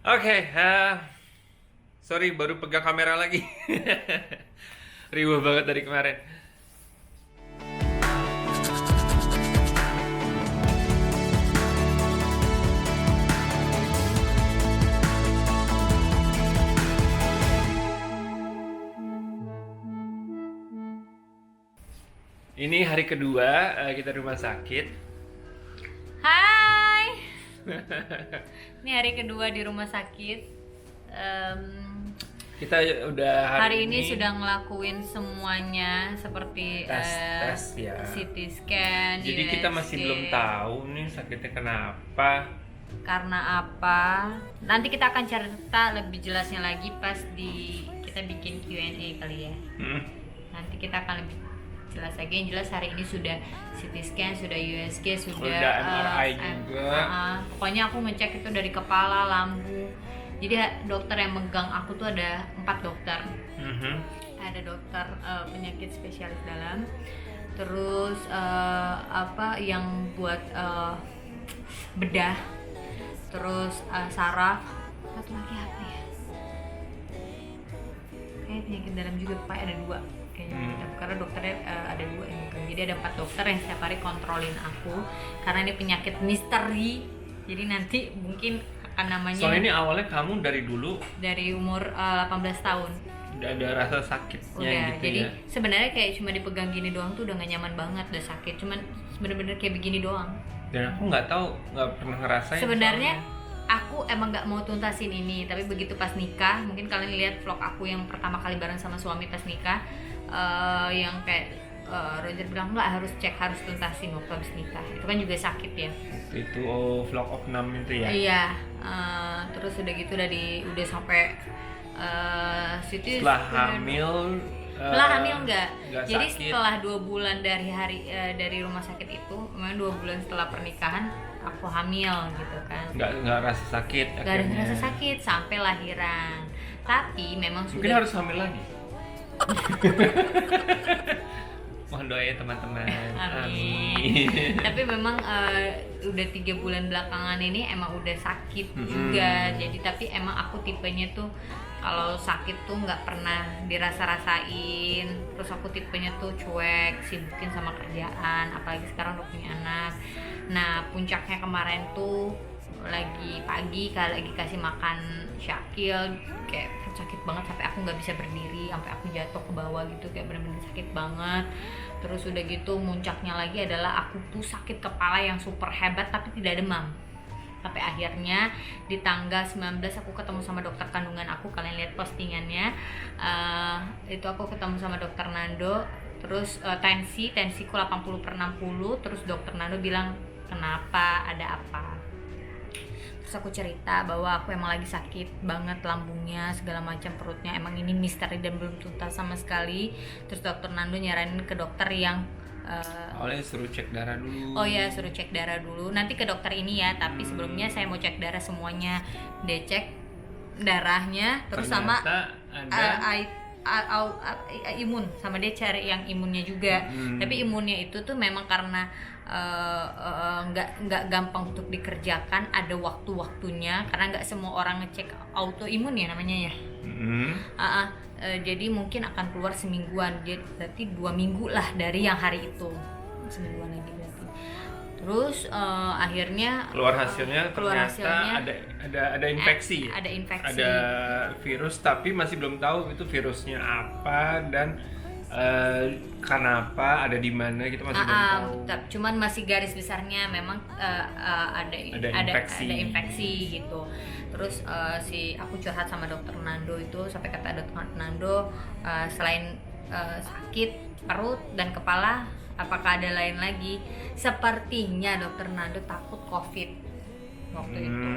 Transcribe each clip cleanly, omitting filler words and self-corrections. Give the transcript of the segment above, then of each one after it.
Oke, sorry baru pegang kamera lagi. Riuh banget dari kemarin. Ini hari kedua kita di rumah sakit. Hai, ini hari kedua di rumah sakit. Kita udah Hari ini sudah ngelakuin semuanya seperti tes ya. CT scan. Jadi kita masih USG. belum tahu nih sakitnya kenapa. Karena apa? Nanti kita akan cerita lebih jelasnya lagi pas kita bikin Q&A kali ya. Nanti kita akan lebih jelas lagi. Yang jelas hari ini sudah CT scan, sudah USG, sudah MRI juga. Pokoknya aku ngecek itu dari kepala, lambung. Jadi dokter yang megang aku tuh ada 4 dokter. Ada dokter penyakit spesialis dalam, terus apa yang buat bedah, terus saraf, satu lagi apa ya? Kayak penyakit dalam juga, Pak, ada 2 kayaknya. Karena dokternya ada 2 yang megang. Jadi ada 4 dokter yang setiap hari kontrolin aku karena ini penyakit misteri. Jadi nanti mungkin akan namanya. Soalnya ini awalnya kamu dari dulu Dari umur 18 tahun. udah ada rasa sakitnya Udah, gitu jadi ya. sebenarnya kayak cuma dipegang gini doang tuh udah gak nyaman banget, udah sakit. Cuman bener-bener kayak begini doang. Dan aku nggak tahu, nggak pernah ngerasain. Sebenarnya aku emang gak mau tuntasin ini, tapi begitu pas nikah, mungkin kalian lihat vlog aku yang pertama kali bareng sama suami pas nikah, yang kayak Roger bilang nggak harus cek, harus tuntasin waktu habis nikah. Itu kan juga sakit ya. Itu vlog of 6 itu ya. Iya, terus udah gitu udah sampai situ Setelah hamil. Setelah hamil enggak. Jadi sakit. setelah 2 bulan dari rumah sakit itu, memang 2 bulan setelah pernikahan aku hamil gitu kan. Nggak rasa sakit. Gak ada akhirnya. rasa sakit sampai lahiran. Tapi memang Mungkin sudah harus hamil lagi. Mohon doa ya teman-teman. Amin. Tapi memang udah 3 bulan belakangan ini emang udah sakit juga. Jadi tapi emang aku tipenya tuh kalau sakit tuh nggak pernah dirasa-rasain. Terus aku tipenya tuh cuek, sibukin sama kerjaan. Apalagi sekarang udah punya anak. Nah puncaknya kemarin tuh lagi pagi lagi kasih makan Syakil, kayak sakit banget sampai aku nggak bisa berdiri, sampai aku jatuh ke bawah gitu, kayak bener-bener sakit banget. Terus udah gitu muncaknya lagi adalah aku tuh sakit kepala yang super hebat tapi tidak demam. Sampai akhirnya di tanggal 19 aku ketemu sama dokter kandungan aku, kalian lihat postingannya. Itu aku ketemu sama dokter Nando. Terus tensiku 80/60. Terus dokter Nando bilang, kenapa, ada apa? Terus aku cerita bahwa aku emang lagi sakit banget, lambungnya segala macam, perutnya emang ini misteri dan belum tuntas sama sekali. Terus dokter Nando nyaranin ke dokter yang Awalnya suruh cek darah dulu. oh ya, suruh cek darah dulu. Nanti ke dokter ini ya, tapi sebelumnya saya mau cek darah semuanya. Dia cek darahnya, terus Ternyata sama imun, sama dia cari yang imunnya juga. Tapi imunnya itu tuh memang karena nggak gampang untuk dikerjakan, ada waktu-waktunya karena nggak semua orang ngecek autoimun ya namanya ya. Jadi mungkin akan keluar semingguan, jadi berarti 2 minggu lah dari yang hari itu, semingguan lagi berarti. Terus akhirnya keluar hasilnya ternyata ada infeksi. Ada infeksi. Ada virus tapi masih belum tahu itu virusnya apa dan kenapa, ada di mana kita masih belum tahu. Cuman masih garis besarnya memang ada infeksi gitu. Terus aku curhat sama dokter Nando itu, sampai kata dokter Nando selain sakit perut dan kepala, apakah ada lain lagi? Sepertinya dokter Nando takut COVID waktu itu.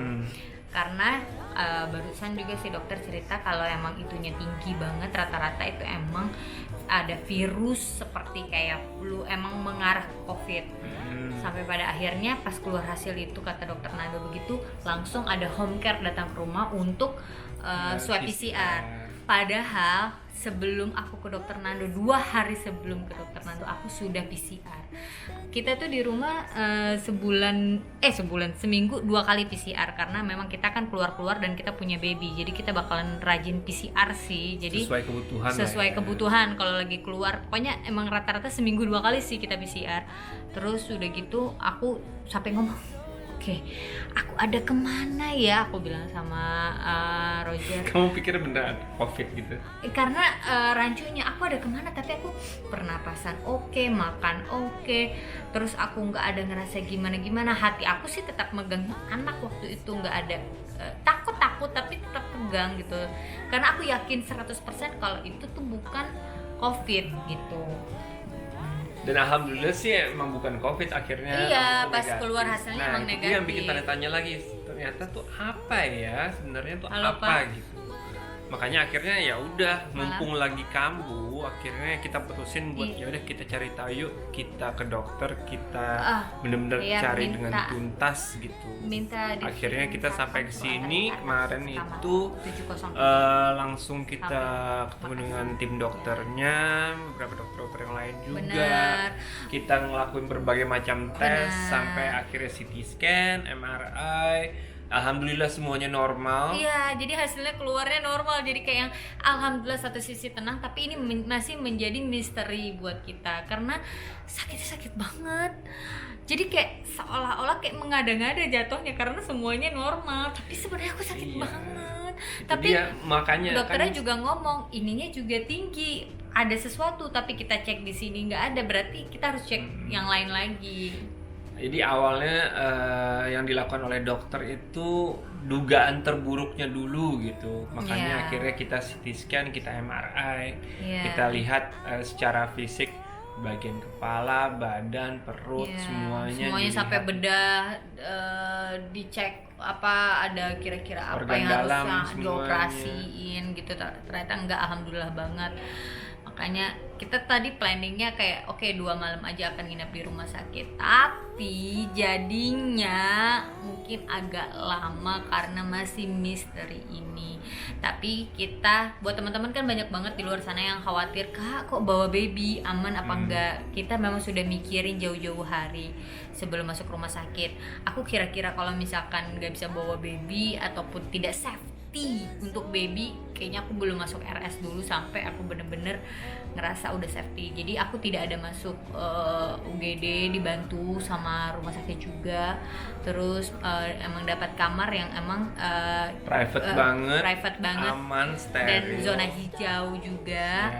Karena barusan juga si dokter cerita kalau emang itunya tinggi banget, rata-rata itu emang ada virus seperti kayak flu, emang mengarah ke COVID. Sampai pada akhirnya pas keluar hasil itu, kata dokter Nando begitu, langsung ada home care datang ke rumah untuk swab PCR. padahal sebelum aku ke dokter Nando, 2 hari sebelum ke dokter Nando aku sudah PCR. Kita tuh di rumah seminggu 2 kali PCR karena memang kita kan keluar dan kita punya baby, jadi kita bakalan rajin PCR sih. Jadi sesuai kebutuhan kalau lagi keluar, pokoknya emang rata-rata seminggu 2 kali sih kita PCR. Terus udah gitu aku sampai ngomong, oke, aku ada kemana ya? Aku bilang sama Roger. Kamu pikir beneran COVID gitu? Karena rancunya aku ada kemana, tapi aku pernapasan oke, makan oke, terus aku nggak ada ngerasa gimana. Hati aku sih tetap megang anak waktu itu, nggak ada takut tapi tetap pegang gitu. Karena aku yakin 100% kalau itu tuh bukan COVID gitu. Dan alhamdulillah sih emang bukan COVID akhirnya. Iya, pas negatif. keluar hasilnya emang negatif. Itu yang bikin tanya lagi, ternyata tuh apa ya sebenarnya tuh Halo, apa Pak. gitu. Makanya akhirnya ya udah, mumpung lagi kambuh, akhirnya kita putusin buat ya udah kita cari tahu yuk, kita ke dokter, kita bener-bener iya, cari dengan tuntas gitu. Akhirnya kita sampai ke sini kemarin itu langsung kita ketemu dengan tim dokternya, beberapa dokter yang lain juga. Bener. Kita ngelakuin berbagai macam tes sampai akhirnya CT scan, MRI. Alhamdulillah semuanya normal. Iya, jadi hasilnya keluarnya normal. Jadi kayak yang alhamdulillah satu sisi tenang, tapi ini masih menjadi misteri buat kita karena sakitnya sakit banget. Jadi kayak seolah-olah kayak mengada-ngada jatuhnya karena semuanya normal, tapi sebenarnya aku sakit banget. Tapi makanya dokternya juga ngomong ininya juga tinggi, ada sesuatu, tapi kita cek di sini nggak ada, berarti kita harus cek yang lain lagi. Jadi awalnya yang dilakukan oleh dokter itu dugaan terburuknya dulu gitu. Makanya akhirnya kita CT scan, kita MRI, kita lihat secara fisik bagian kepala, badan, perut, semuanya sampai bedah, dicek apa ada kira-kira apa yang harus dioperasiin gitu. Ternyata enggak, alhamdulillah banget. Makanya kita tadi planningnya kayak oke, 2 malam aja akan nginep di rumah sakit, tapi jadinya mungkin agak lama karena masih misteri ini. Tapi kita, buat teman-teman kan banyak banget di luar sana yang khawatir, Kak kok bawa baby aman apa enggak. Kita memang sudah mikirin jauh-jauh hari sebelum masuk rumah sakit. Aku kira-kira kalau misalkan nggak bisa bawa baby ataupun tidak safety untuk baby, kayaknya aku belum masuk RS dulu sampai aku bener-bener ngerasa udah safety. Jadi aku tidak ada masuk UGD, dibantu sama rumah sakit juga. Terus emang dapat kamar yang emang private banget, aman, steril, dan zona hijau juga.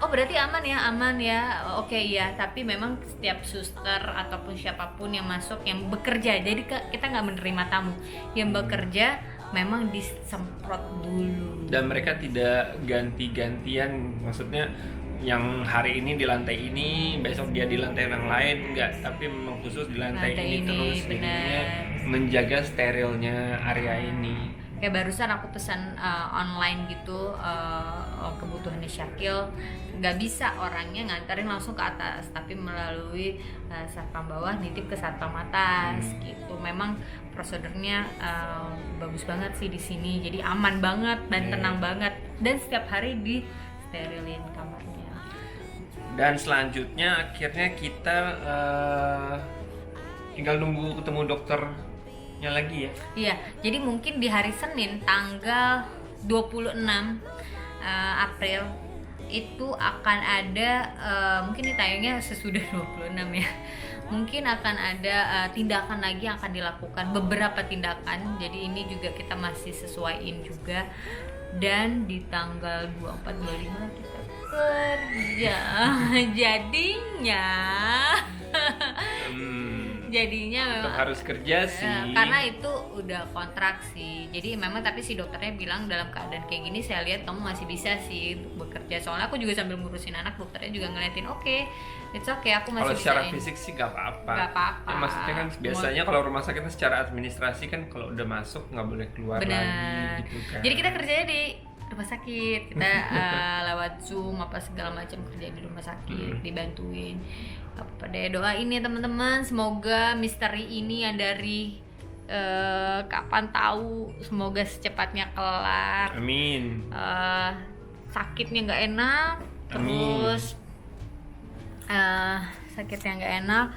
Oh berarti aman ya, oke ya. Tapi memang setiap suster ataupun siapapun yang masuk yang bekerja, jadi kita nggak menerima tamu yang bekerja, memang disemprot dulu. Dan mereka tidak ganti-gantian, maksudnya yang hari ini di lantai ini, besok dia di lantai yang lain, enggak, tapi memang khusus di lantai ini terus. Jadinya menjaga sterilnya area ini. Kayak barusan aku pesan online gitu, kebutuhannya Syakil, nggak bisa orangnya nganterin langsung ke atas, tapi melalui satpam bawah nitip ke satpam atas gitu. Memang prosedurnya bagus banget sih di sini, jadi aman banget dan tenang banget, dan setiap hari di sterilin kamarnya. Dan selanjutnya akhirnya kita tinggal nunggu ketemu dokternya lagi ya. Iya, jadi mungkin di hari Senin tanggal 26 April itu akan ada, mungkin ini tayangnya sesudah 26 ya, mungkin akan ada tindakan lagi yang akan dilakukan, beberapa tindakan. Jadi ini juga kita masih sesuaiin juga. Dan di tanggal 24-25 kita kerja. Jadinya memang harus kerja sih, karena itu udah kontrak sih. Jadi memang, tapi si dokternya bilang dalam keadaan kayak gini saya lihat kamu masih bisa sih untuk bekerja. Soalnya aku juga sambil ngurusin anak, dokternya juga ngeliatin it's okay, aku masih bisa. Kalau secara fisik sih gak apa-apa. Ya, maksudnya kan biasanya kalau rumah sakit secara administrasi kan kalau udah masuk nggak boleh keluar lagi gitu kan. Jadi kita kerjanya di rumah sakit, kita lewat Zoom apa segala macam, kerja di rumah sakit, dibantuin. Apa deh, doain ya teman-teman, semoga misteri ini yang dari kapan tahu, semoga secepatnya kelar. Amin. Sakitnya nggak enak, terus sakitnya nggak enak,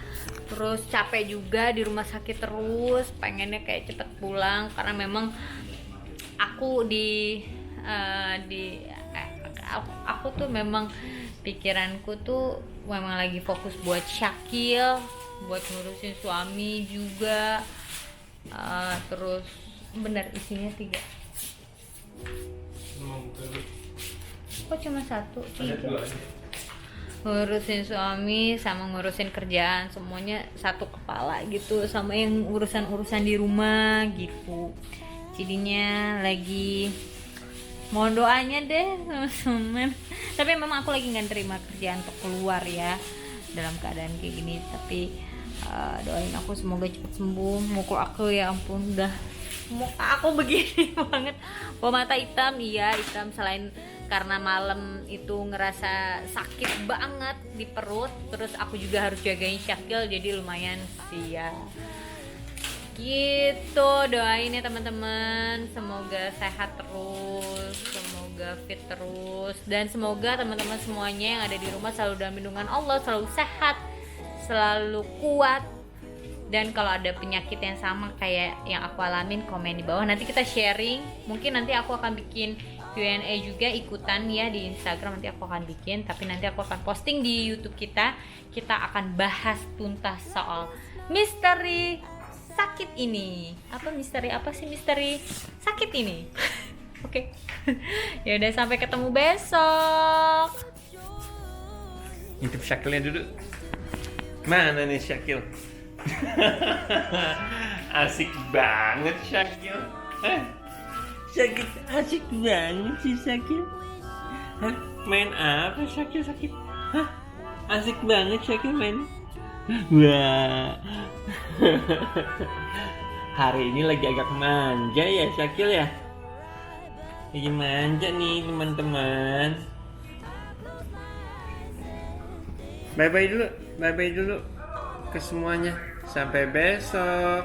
terus capek juga di rumah sakit terus, pengennya kayak cepet pulang karena memang aku aku tuh memang pikiranku tuh memang lagi fokus buat Syakil, buat ngurusin suami juga. Terus bener isinya 3. Kok cuma 1? 3. Ngurusin suami sama ngurusin kerjaan, semuanya satu kepala gitu, sama yang urusan-urusan di rumah gitu. Jadinya lagi mohon doanya deh teman-teman. Tapi memang aku lagi nggak terima kerjaan untuk keluar ya dalam keadaan kayak gini. Tapi doain aku semoga cepat sembuh. Mukul aku ya ampun, udah muka aku begini banget. Bawa mata hitam, iya hitam, selain karena malam itu ngerasa sakit banget di perut, terus aku juga harus jagain Syakil, jadi lumayan sih ya. Gitu, doain ya teman-teman, semoga sehat terus, semoga fit terus, dan semoga teman-teman semuanya yang ada di rumah selalu dalam lindungan Allah, selalu sehat, selalu kuat. Dan kalau ada penyakit yang sama kayak yang aku alamin, komen di bawah, nanti kita sharing. Mungkin nanti aku akan bikin Q&A juga ikutan ya di Instagram, nanti aku akan bikin, tapi nanti aku akan posting di YouTube kita. Kita akan bahas tuntas soal misteri sakit ini. Apa misteri, apa sih misteri sakit ini? Oke. Ya udah, sampai ketemu besok. Intip Syakilnya dulu. Mana nih Syakil? Asik banget Syakil. Syakil asik banget sih Syakil. Hah? Main apa Syakil? Hah? Asik banget Syakil main. Wah. Hari ini lagi agak manja ya Syakil ya. Lagi manja nih teman-teman. Bye-bye dulu ke semuanya. Sampai besok.